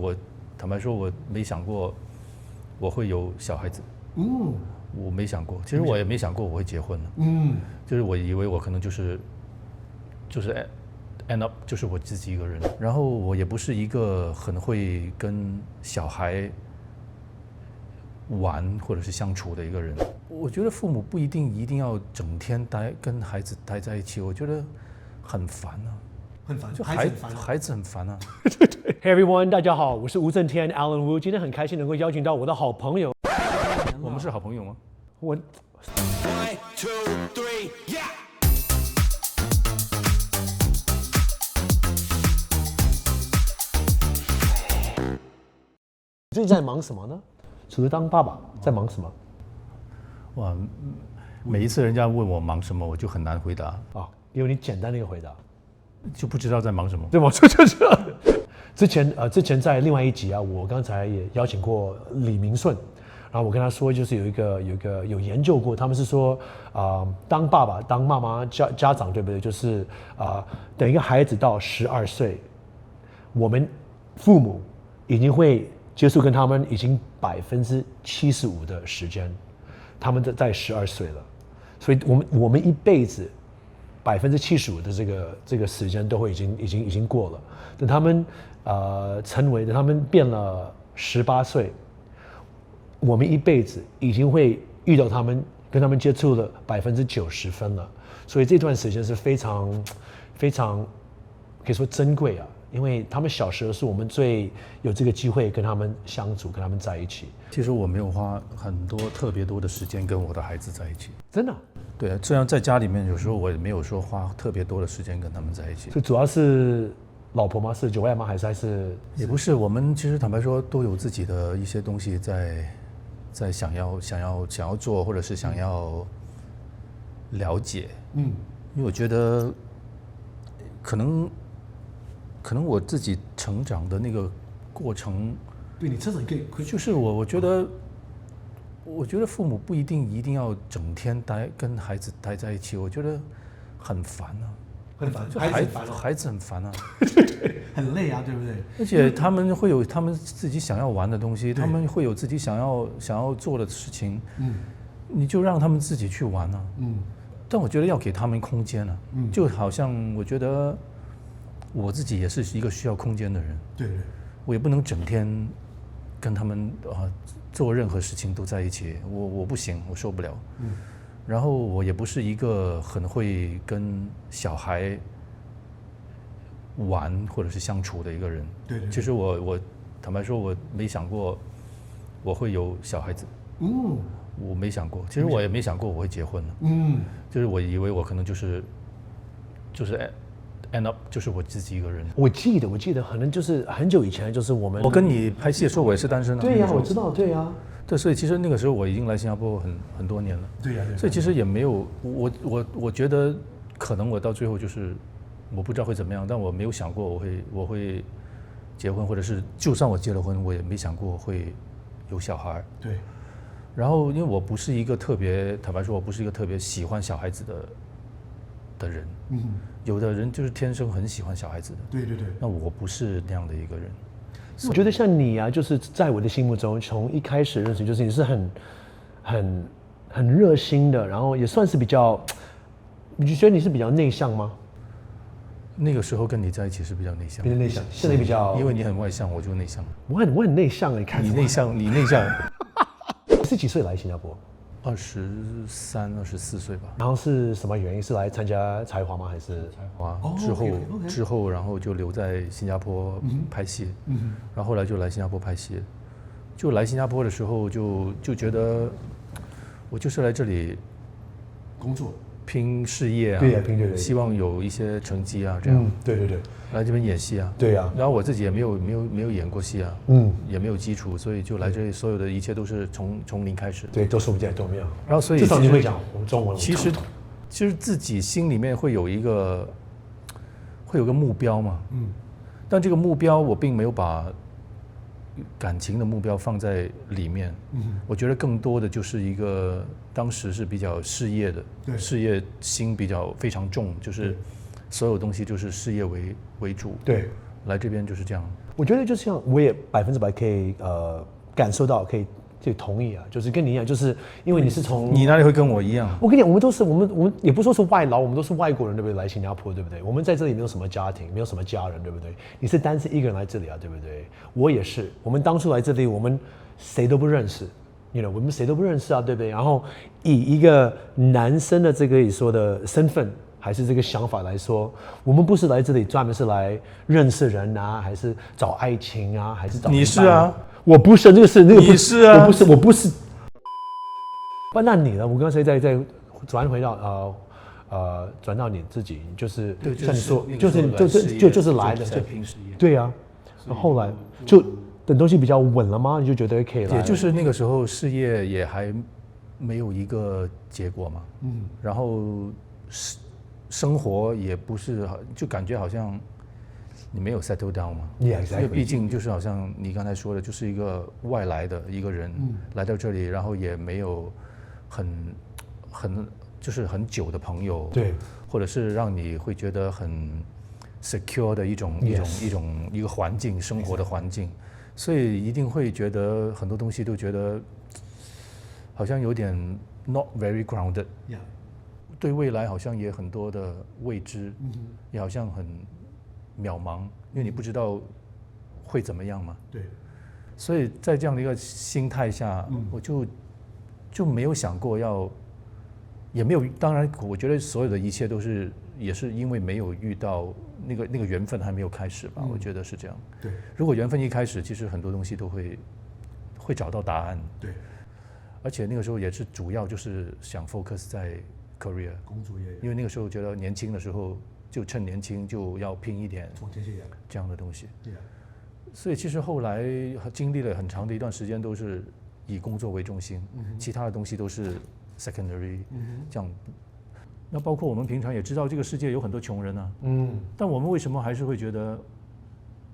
我坦白说，我没想过我会有小孩子。我没想过，其实我也没想过我会结婚了。就是我以为我可能就是 end up 就是我自己一个人，然后我也不是一个很会跟小孩玩或者是相处的一个人。我觉得父母不一定要整天跟孩子待在一起，我觉得很烦啊。很烦，就孩子很烦啊。Hey everyone， 大家好，我是吴正天 Alan Wu， 今天很开心能够邀请到我的好朋友。我们是好朋友吗？我 1, 2, 3, yeah! 最近在忙什么呢？除了当爸爸，在忙什么？哇，每一次人家问我忙什么，我就很难回答啊，因为你简单的一个回答，就不知道在忙什么。对吗？之前在另外一集啊，我刚才也邀请过李明顺，然后我跟他说，就是有研究过，他们是说当爸爸、当妈妈、家长，对不对？就是等一个孩子到12岁，我们父母已经会接触跟他们已经75%的时间，他们在12岁了，所以我们一辈子75%的这个时间都会已经过了。等他们等他们变了18岁，我们一辈子已经会遇到他们，跟他们接触了90%分了。所以这段时间是非常非常可以说珍贵啊。因为他们小时候是我们最有这个机会跟他们相处，跟他们在一起。其实我没有花特别多的时间跟我的孩子在一起。真的？对啊，这样在家里面有时候我也没有说花特别多的时间跟他们在一起。所以主要是老婆吗？是久爱吗？还是？也不是，我们其实坦白说都有自己的一些东西在想要做，或者是想要了解。因为我觉得可能我自己成长的那个过程，对你成长可以就是我觉得父母不一定要整天跟孩子待在一起，我觉得很烦啊。很烦，就孩子很烦啊。很累啊，对不对？而且他们会有他们自己想要玩的东西，他们会有自己想要做的事情。你就让他们自己去玩啊。但我觉得要给他们空间啊。就好像我觉得我自己也是一个需要空间的人。对，我也不能整天跟他们做任何事情都在一起，我不行，我受不了。然后我也不是一个很会跟小孩玩或者是相处的一个人。对。其实我坦白说，我没想过我会有小孩子。我没想过，其实我也没想过我会结婚了。就是我以为我可能就是 end up 就是我自己一个人。我记得可能就是很久以前，就是我跟你拍戏的时候，我也是单身啊。对呀，我知道，对呀。对，所以其实那个时候我已经来新加坡很多年了。对呀。所以其实也没有我觉得可能我到最后就是我不知道会怎么样，但我没有想过我会结婚，或者是就算我结了婚，我也没想过会有小孩。对。然后因为我不是一个坦白说，我不是一个特别喜欢小孩子的人。有的人就是天生很喜欢小孩子的。对。那我不是那样的一个人。我觉得像你啊，就是在我的心目中，从一开始认识，就是你是很热心的，然后也算是比较，你觉得你是比较内向吗？那个时候跟你在一起是比较内向。比较内向，现在比较。因为你很外向，我就内向。我很内向，你看。你内向。你是几岁来新加坡？23、24岁吧。然后是什么原因？是来参加才华吗？还是才华？之后，然后就留在新加坡拍戏。然后后来就来新加坡拍戏。就来新加坡的时候就觉得，我就是来这里工作、拼事业啊。对呀，拼希望有一些成绩啊，这样。对。来这边演戏啊。对呀。然后我自己也没有演过戏啊。也没有基础，所以就来这里，所有的一切都是从零开始。对，都是我们在都没有。然后所以至少你会讲我们中文。其实自己心里面会有个目标嘛。但这个目标我并没有把感情的目标放在里面。我觉得更多的就是一个当时是比较事业的，事业心非常重，就是所有东西就是事业为主。对。来这边就是这样。我觉得就像我也100%可以感受到，可以同意啊，就是跟你一样，就是因为你是从你哪里会跟我一样？我跟你讲，我们也不说是外劳，我们都是外国人，对不对？来新加坡，对不对？我们在这里没有什么家庭，没有什么家人，对不对？你是单身一个人来这里啊，对不对？我也是，我们当初来这里，我们谁都不认识。我们谁都不认识啊，对不对？然后以一个男生的这个你说的身份，还是这个想法来说，我们不是来这里专门是来认识人啊，还是找爱情啊，还是找你是啊，我不是，那个是你是啊，我不是。那你呢？我刚才在转回到转到你自己，就是像你说，就是来的，对啊。后来就。等东西比较稳了吗？你就觉得可以了。也就是那个时候事业也还没有一个结果嘛，然后生活也不是，就感觉好像你没有 settle down 嘛，因为毕竟就是好像你刚才说的，就是一个外来的一个人来到这里，然后也没有就是很久的朋友，对，或者是让你会觉得很 secure 的一个环境，生活的环境。所以一定会觉得很多东西都觉得好像有点 not very grounded， 对未来好像也很多的未知，也好像很渺茫，因为你不知道会怎么样嘛。对。所以在这样的一个心态下，我就没有想过也没有，当然我觉得所有的一切也是因为没有遇到那个缘分还没有开始吧，我觉得是这样。对，如果缘分一开始，其实很多东西都会找到答案。对，而且那个时候也是主要就是想 focus 在 career 工作业，因为那个时候觉得年轻的时候就趁年轻就要拼一点，这样的东西。所以其实后来经历了很长的一段时间都是以工作为中心，其他的东西都是 secondary，这样。那包括我们平常也知道这个世界有很多穷人啊，但我们为什么还是会觉得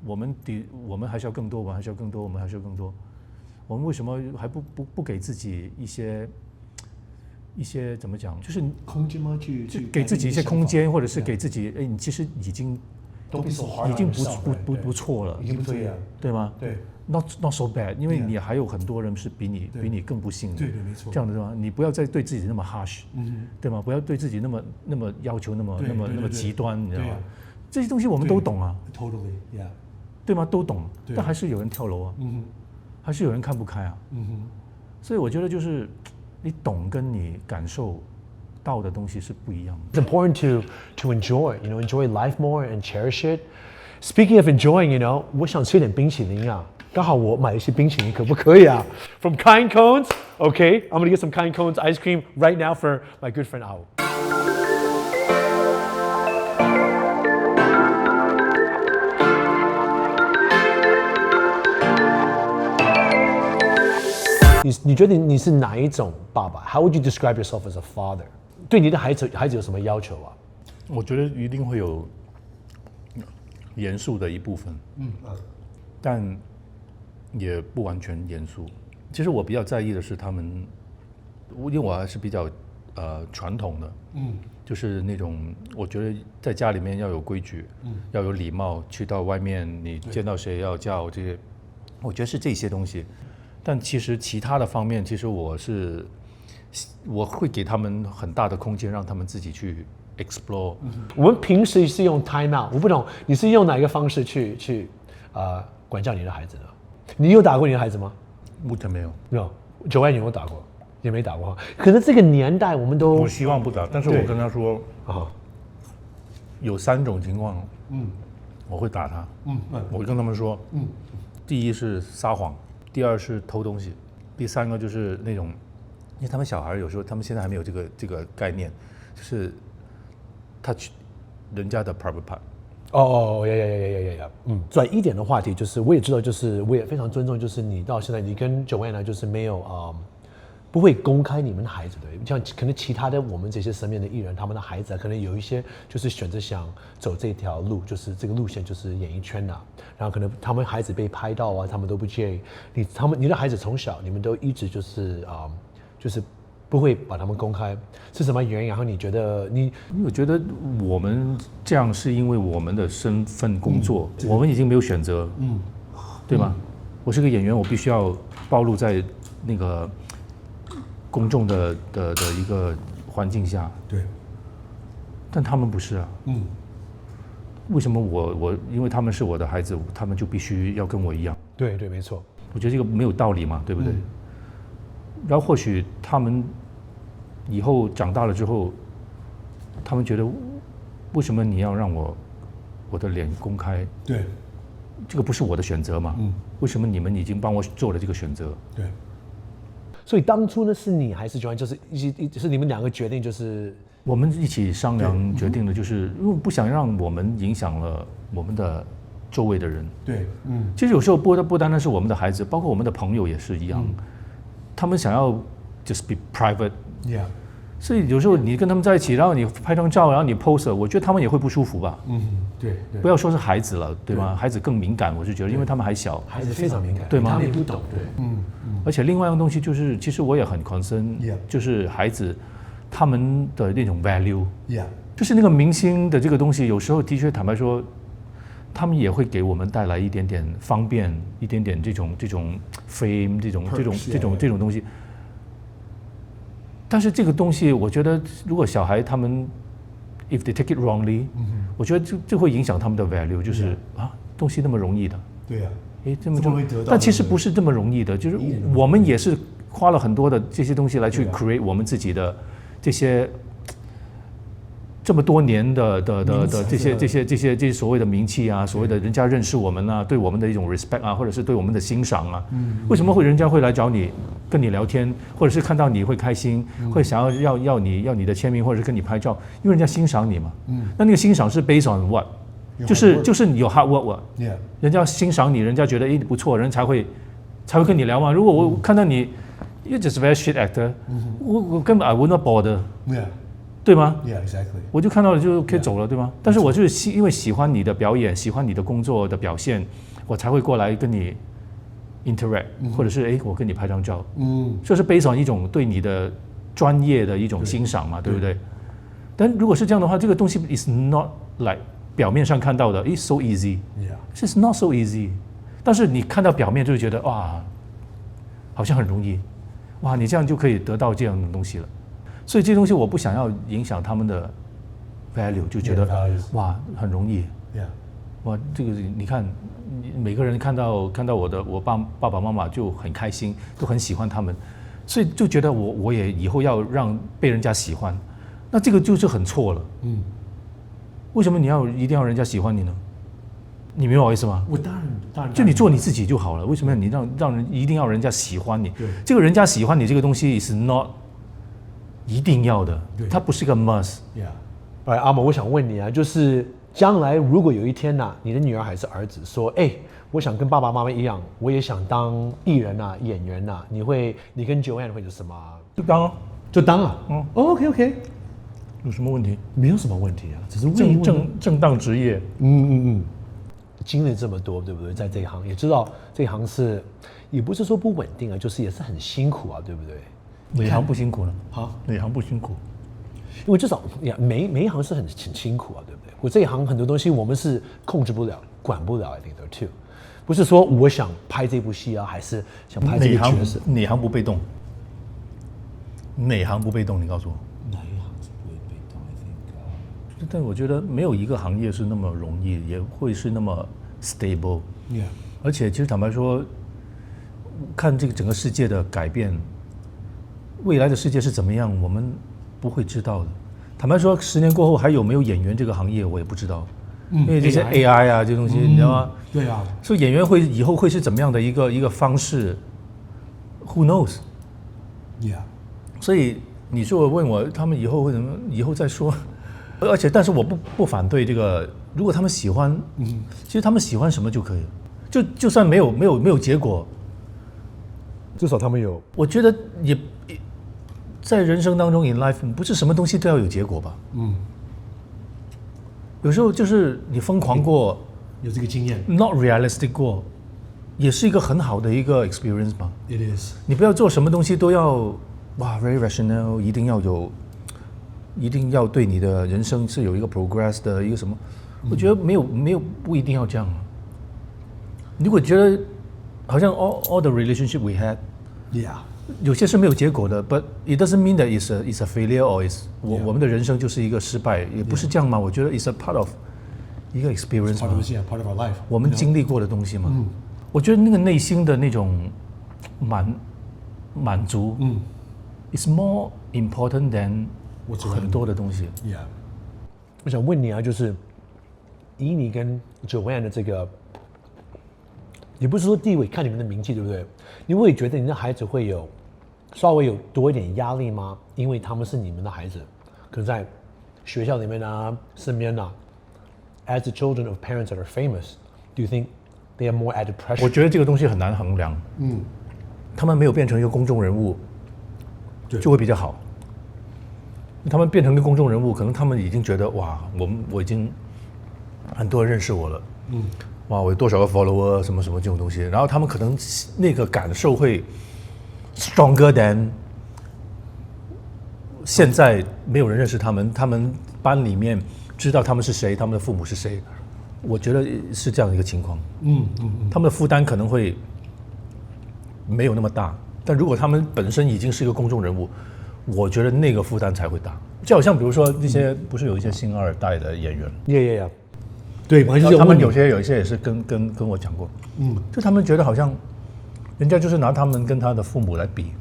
我们还是要更多，我们还是要更多，我们还是要更多？我们为什么还不给自己一些怎么讲？就是空间吗？去给自己一些空间，或者是给自己，你其实已经不错了，已经不错了，对吗？对。Not so bad， 因为你还有很多人是比你更不幸的，对，没错，这样的对吗？你不要再对自己那么 harsh，对吗？不要对自己那么要求那么极端，你知道吗？这些东西我们都懂啊 ，totally， 对吗？都懂，但还是有人跳楼啊，还是有人看不开啊，所以我觉得就是你懂跟你感受到的东西是不一样的。It's important to enjoy life more and cherish it. Speaking of enjoying, 我想吃点冰淇淋啊。刚好我买一些冰淇淋，可不可以啊 ？From Kind Cones, okay. I'm gonna get some Kind Cones ice cream right now for my good friend Ao. 你觉得你是哪一种爸爸 ？How would you describe yourself as a father？ 对你的孩子有什么要求啊？我觉得一定会有严肃的一部分，但也不完全严肃。其实我比较在意的是他们，因为我还是比较传统的，就是那种我觉得在家里面要有规矩，要有礼貌，去到外面你见到谁要叫这些，我觉得是这些东西。但其实其他的方面，其实我会给他们很大的空间，让他们自己去 explore。我们平时是用 time out， 我不懂你是用哪一个方式去管教你的孩子呢？你有打过你的孩子吗？目前没有。有，9爱你有打过，也没打过。可是这个年代我们都，我希望不打，但是我跟他说有3种情况，我会打他。我会跟他们说，第一是撒谎，第二是偷东西，第3个就是那种，因为他们小孩有时候他们现在还没有这个概念，就是touch人家的 private part。转一点的话题就是，我也知道，就是我也非常尊重，就是你到现在你跟Joanna就是没有不会公开你们的孩子的，像可能其他的我们这些身边的艺人，他们的孩子可能有一些就是选择想走这条路，就是这个路线就是演艺圈啊，然后可能他们孩子被拍到啊，他们都不介意。你的孩子从小你们都一直就是就是不会把他们公开，是什么原因？然后你觉得因为我觉得我们这样是因为我们的身份工作，我们已经没有选择，对吗？我是个演员，我必须要暴露在那个公众的一个环境下，对，但他们不是啊，为什么我因为他们是我的孩子，他们就必须要跟我一样？对，没错，我觉得这个没有道理嘛，对不对？然后或许他们以后长大了之后，他们觉得为什么你要让我的脸公开？对，这个不是我的选择嘛？为什么你们已经帮我做了这个选择？对，所以当初呢是你还是Joanne，就是你们两个决定，就是我们一起商量决定的，就是因为不想让我们影响了我们的周围的人。对，其实有时候不单单是我们的孩子，包括我们的朋友也是一样，他们想要 just be private， yeah，所以有时候你跟他们在一起，然后你拍张照，然后你 post， 我觉得他们也会不舒服吧。对，不要说是孩子了，对吗？孩子更敏感，我是觉得，因为他们还小，孩子非常敏感，对吗他们也不懂，对，而且另外一样东西就是，其实我也很 concern， 就是孩子他们的那种 value， 就是那个明星的这个东西，有时候的确坦白说，他们也会给我们带来一点点方便，一点点这种 fame， 这种东西。但是这个东西，我觉得如果小孩他们 if they take it wrongly，我觉得就会影响他们的 value， 就是东西那么容易的，对呀，这么容易得到，但其实不是这么容易的，就是我们也是花了很多的这些东西来去 create 我们自己的这些这么多年的这些所谓的名气啊，所谓的人家认识我们啊，对我们的一种 respect 啊，或者是对我们的欣赏啊，为什么人家会来找你跟你聊天，或者是看到你会开心，会想要你的签名，或者是跟你拍照，因为人家欣赏你嘛。那个欣赏是 based on what？ 就是你有 hard work， 人家欣赏你，人家觉得你不错，人才会跟你聊嘛。如果我看到你 ，you just very shit actor， 我根本 I would not bother， 对吗 ？Yeah, exactly。我就看到了就可以走了，对吗？但是我就是因为喜欢你的表演，喜欢你的工作的表现，我才会过来跟你 interact， 或者是我跟你拍张照，这是 based on 一种对你的专业的一种欣赏嘛，对不对？但如果是这样的话，这个东西 is not like 表面上看到的 ，it's so easy，it's not so easy。但是你看到表面就会觉得哇，好像很容易，哇，你这样就可以得到这样的东西了。所以这些东西我不想要影响他们的 value， 就觉得哇很容易，哇这个你看，每个人看到我爸爸妈妈就很开心，都很喜欢他们，所以就觉得我也以后要让被人家喜欢，那这个就是很错了。为什么你一定要人家喜欢你呢？你明白我意思吗？我当然，就你做你自己就好了。为什么你让人一定要人家喜欢你？这个人家喜欢你这个东西 is not 一定要的，它不是个 must。阿某，我想问你啊，就是将来如果有一天你的女儿还是儿子说，我想跟爸爸妈妈一样，我也想当艺人啊、演员啊，你跟 Joanne 会有什么？就当啊。OK， 有什么问题？没有什么问题啊，只是正当职业。经历这么多，对不对？在这一行也知道这一行是，也不是说不稳定啊，就是也是很辛苦啊，对不对？哪行不辛苦呢？哪行不辛苦？因为至少每一行是很辛苦啊，对不对？我这一行很多东西我们是控制不了、管不了 ，I think too。不是说我想拍这部戏啊，还是想拍这个角色。哪行不被动？哪行不被动？你告诉我。哪一行是不会被动 ？I think。但我觉得没有一个行业是那么容易，也会是那么 stable。而且其实坦白说，看这个整个世界的改变，未来的世界是怎么样，我们不会知道的。坦白说，10年过后还有没有演员这个行业，我也不知道。因为这些 AI 啊，这些东西，你知道吗？对啊。所以演员以后会是怎么样的一个方式 ？Who knows？ 所以你说问我他们以后会怎么？以后再说。而且，但是我不反对这个。如果他们喜欢，其实他们喜欢什么就可以了。就算没有结果，至少他们有。我觉得也在人生当中 in life 不是什么东西都要有结果吧？有时候就是你疯狂过，有这个经验 ，not realistic 过，也是一个很好的一个 experience 吧。 It is。你不要做什么东西都要哇 very rational， 一定要对你的人生是有一个 progress 的一个什么？我觉得没有不一定要这样。如果觉得好像 all the relationship we had， ，Yeah，有些是没有结果的 ，but it doesn't mean that it's a failure or is 我们的人生就是一个失败，也不是这样嘛。我觉得 it's a part of 一个 experience part 嘛 of yeah, part of our life。我们经历过的东西嘛。我觉得那个内心的那种满足，is more important than 很多的东西。Yeah，我想问你啊，就是以你跟Joanne的这个，也不是说地位，看你们的名气，对不对？你会觉得你的孩子会有稍微有多一点压力吗？因为他们是你们的孩子，可能在学校里面啊、身边啊。As the children of parents that are famous, do you think they are more added pressure? 我觉得这个东西很难衡量。他们没有变成一个公众人物，就会比较好。他们变成一个公众人物，可能他们已经觉得哇，我已经很多人认识我了。哇，我有多少个 follower 什么什么这种东西，然后他们可能那个感受会 stronger than 现在没有人认识他们，他们班里面知道他们是谁，他们的父母是谁，我觉得是这样的一个情况。他们的负担可能会没有那么大，但如果他们本身已经是一个公众人物，我觉得那个负担才会大。就好像比如说那些不是有一些星二代的演员，Yeah. 对，他们有些也是跟我讲过，就他们觉得好像人家就是拿他们跟他的父母来比，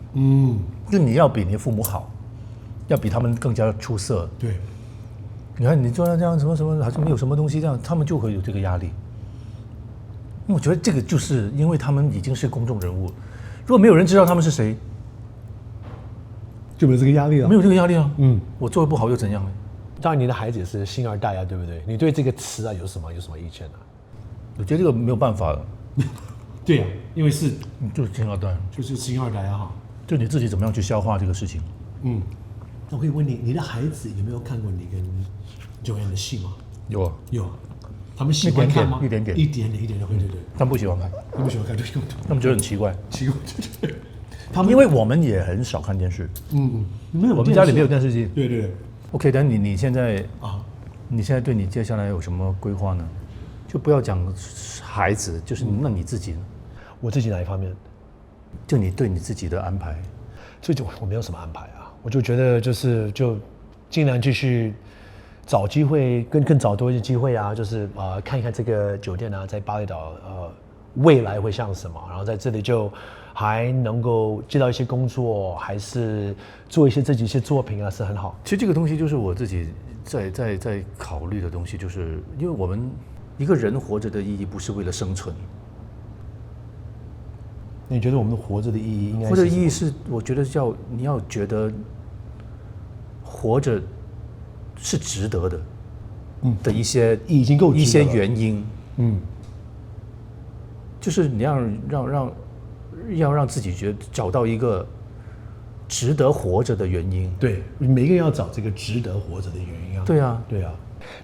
就你要比你的父母好，要比他们更加出色。对，你看你做到这样什么什么，好像没有什么东西这样，他们就会有这个压力。我觉得这个就是因为他们已经是公众人物，如果没有人知道他们是谁，就没有这个压力了。没有这个压力啊。我做的不好又怎样呢？当然，你的孩子也是星二代啊，对不对？你对这个词啊有什么意见啊？我觉得这个没有办法，对呀，因为是就是星二代，就是星二代啊。就你自己怎么样去消化这个事情。那我可以问你，你的孩子有没有看过你跟Joanne的戏吗？有啊，有，他们喜欢看吗？一点点会，对。他们不喜欢看，他们喜欢看，对，他们觉得很奇怪。奇怪，对。因为我们也很少看电视，没有，我们家里没有电视机。对。OK， 但你现在你现在对你接下来有什么规划呢？就不要讲孩子，就是那你自己呢？我自己哪一方面？就你对你自己的安排。所以我没有什么安排啊，我就觉得就尽量继续找机会，更找多一些机会啊，就是看一看这个酒店啊，在巴厘岛未来会像什么，然后在这里就还能够接到一些工作，还是做一些自己一些作品啊，是很好。其实这个东西就是我自己在考虑的东西，就是因为我们一个人活着的意义不是为了生存。你觉得我们活着的意义应该是？活着的意义是，我觉得你要觉得活着是值得的，的一些已经够值得了一些原因，就是你要让自己找到一个值得活着的原因。对，每个人要找这个值得活着的原因啊。对啊，对啊。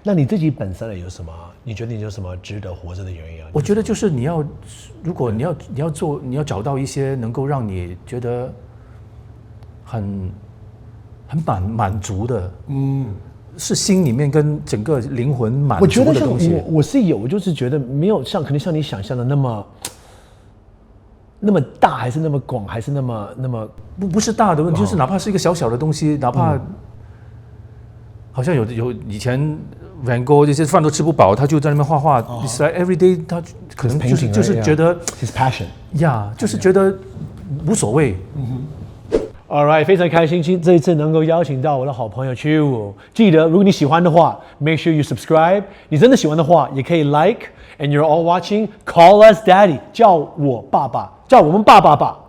那你自己本身有什么？你觉得你有什么值得活着的原因啊？我觉得就是如果你要找到一些能够让你觉得很满足的，是心里面跟整个灵魂满足的东西。我是有，我就是觉得没有可能像你想象的那么大，还是那么广，还是那么不是大的问题，就是哪怕是一个小小的东西，哪怕好像有以前 Van Gogh 这些饭都吃不饱，他就在那边画画。It's like every day， 他可能就是觉得 his passion， 就是觉得无所谓。All right， 非常开心，这一次能够邀请到我的好朋友 Chiu。记得，如果你喜欢的话 ，make sure you subscribe。你真的喜欢的话，也可以 like。And you're all watching. Call us daddy， 叫我爸爸，叫我们爸爸吧。